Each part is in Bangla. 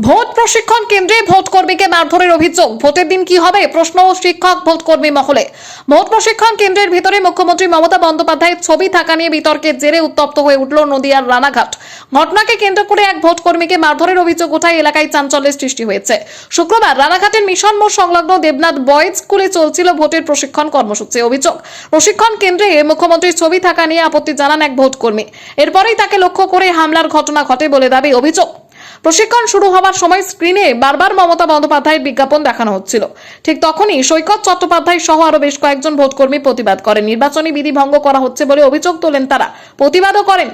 ভোট প্রশিক্ষণ কেন্দ্রে ভোট কর্মীকে মারধরের অভিযোগ। ভোটের দিন কি হবে প্রশ্ন শিক্ষক ভোট কর্মী মহলে। ভোট প্রশিক্ষণ কেন্দ্রের ভিতরে মুখ্যমন্ত্রী মমতা বন্দ্যোপাধ্যায়ের ছবি থাকা নিয়ে বিতর্কের জেরে উত্তপ্ত হয়ে উঠল নদিয়ার রানাঘাট। ঘটনাকে কেন্দ্র করে এক ভোট কর্মীকে মারধরের অভিযোগ ওঠায় এলাকায় চাঞ্চল্যের সৃষ্টি হয়েছে। শুক্রবার রানাঘাটের মিশন মোড় সংলগ্ন দেবনাথ বয়েজ স্কুলে চলছিল ভোটের প্রশিক্ষণ কর্মসূচি। অভিযোগ, প্রশিক্ষণ কেন্দ্রে মুখ্যমন্ত্রীর ছবি থাকা নিয়ে আপত্তি জানান এক ভোট কর্মী। এরপরেই তাকে লক্ষ্য করে হামলার ঘটনা ঘটে বলে দাবি। অভিযোগ, প্রশিক্ষণ শুরু হওয়ার সময় স্ক্রিনে বারবার মমতা বন্দ্যোপাধ্যায়ের বিজ্ঞাপন দেখানো হচ্ছিল। ঠিক তখনই সৈকত চট্টোপাধ্যায় সহ আরো বেশ কয়েকজন ভোটকর্মী প্রতিবাদ করেন। নির্বাচনী বিধি ভঙ্গ করা হচ্ছে বলে অভিযোগ তোলেন তারা, প্রতিবাদও করেন।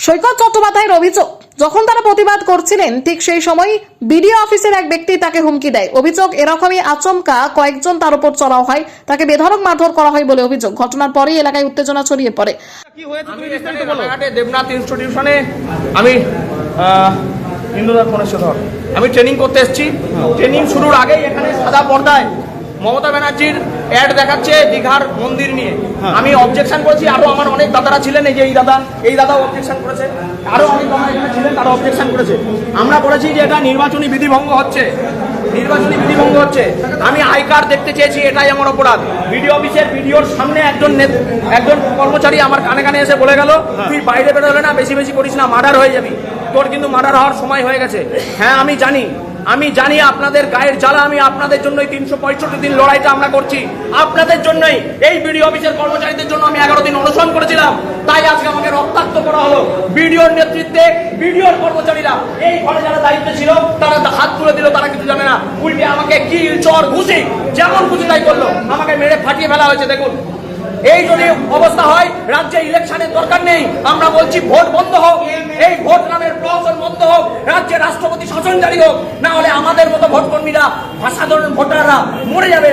সৈকত চট্টোপাধ্যায়ের অভিযোগ, যখন তারা প্রতিবাদ করছিলেন ঠিক সেই সময় বিডিও অফিসের এক ব্যক্তি তাকে হুমকি দেয়। অভিযোগ, এরকমই আচমকা কয়েকজন তার উপর চড়াও হয়, তাকে বেধড়ক মারধর করা হয় বলে অভিযোগ। ঘটনার পরেই এলাকায় উত্তেজনা ছড়িয়ে পড়ে। দেবনাথ ইনস্টিটিউশনে আমি ইন্দুদার ফোনের সাথে আমি ট্রেনিং করতে এসেছি। ট্রেনিং শুরুর আগেই এখানে সাদা পর্দায় মমতা ব্যানার্জির অ্যাড দেখাচ্ছে দীঘার মন্দির নিয়ে। আমি অবজেকশন করেছি, আরো আমার অনেক দাদারা ছিলেন, এই যে এই দাদাও অবজেকশন করেছে, আরো অনেক দাদা এখানে ছিলেন তারা অবজেকশন করেছে। আমরা বলেছি যে এটা নির্বাচনী বিধি ভঙ্গ হচ্ছে, নির্বাচনী বিধি ভঙ্গ হচ্ছে। আমি আই কার্ড দেখতে চেয়েছি, এটাই আমার অপরাধ। বিডিও অফিসের বিডিওর সামনে একজন কর্মচারী আমার কানে কানে এসে বলে গেল, তুই বাইরে বেরোলে না, বেশি বেশি করিস না, মার্ডার হয়ে যাবি, তোর কিন্তু মার্ডার হওয়ার সময় হয়ে গেছে। হ্যাঁ আমি জানি আপনাদের গায়ের জ্বালা। আমি আপনাদের জন্যই 365 দিন লড়াইটা আমরা করছি, আপনাদের জন্যই। এই বিডিও অফিসের কর্মচারীদের জন্য আমি 11 দিন অনশন করেছিলাম, তাই আজকে আমাকে রক্তাক্ত করা হলো। বিডিওর নেতৃত্বে বিডিওর কর্মচারীরা এই ঘরে যারা দায়িত্বে ছিল তারা হাত তুলে দিল, তারা কিছু জানে না। উল্টে আমাকে কিল চর ঘুষি যেমন খুশি তাই করলো, আমাকে মেরে ফাটিয়ে ফেলা হয়েছে। দেখুন, এই যদি অবস্থা হয়, রাজ্যে ইলেকশনের দরকার নেই। আমরা বলছি ভোট বন্ধ হোক, এই ভোট নামের প্রহসন বন্ধ হোক, রাজ্যে রাষ্ট্রপতি শাসন জারি হোক, না হলে আমাদের মতো ভোট কর্মীরা, সাধারণ ভোটাররা মরে যাবে।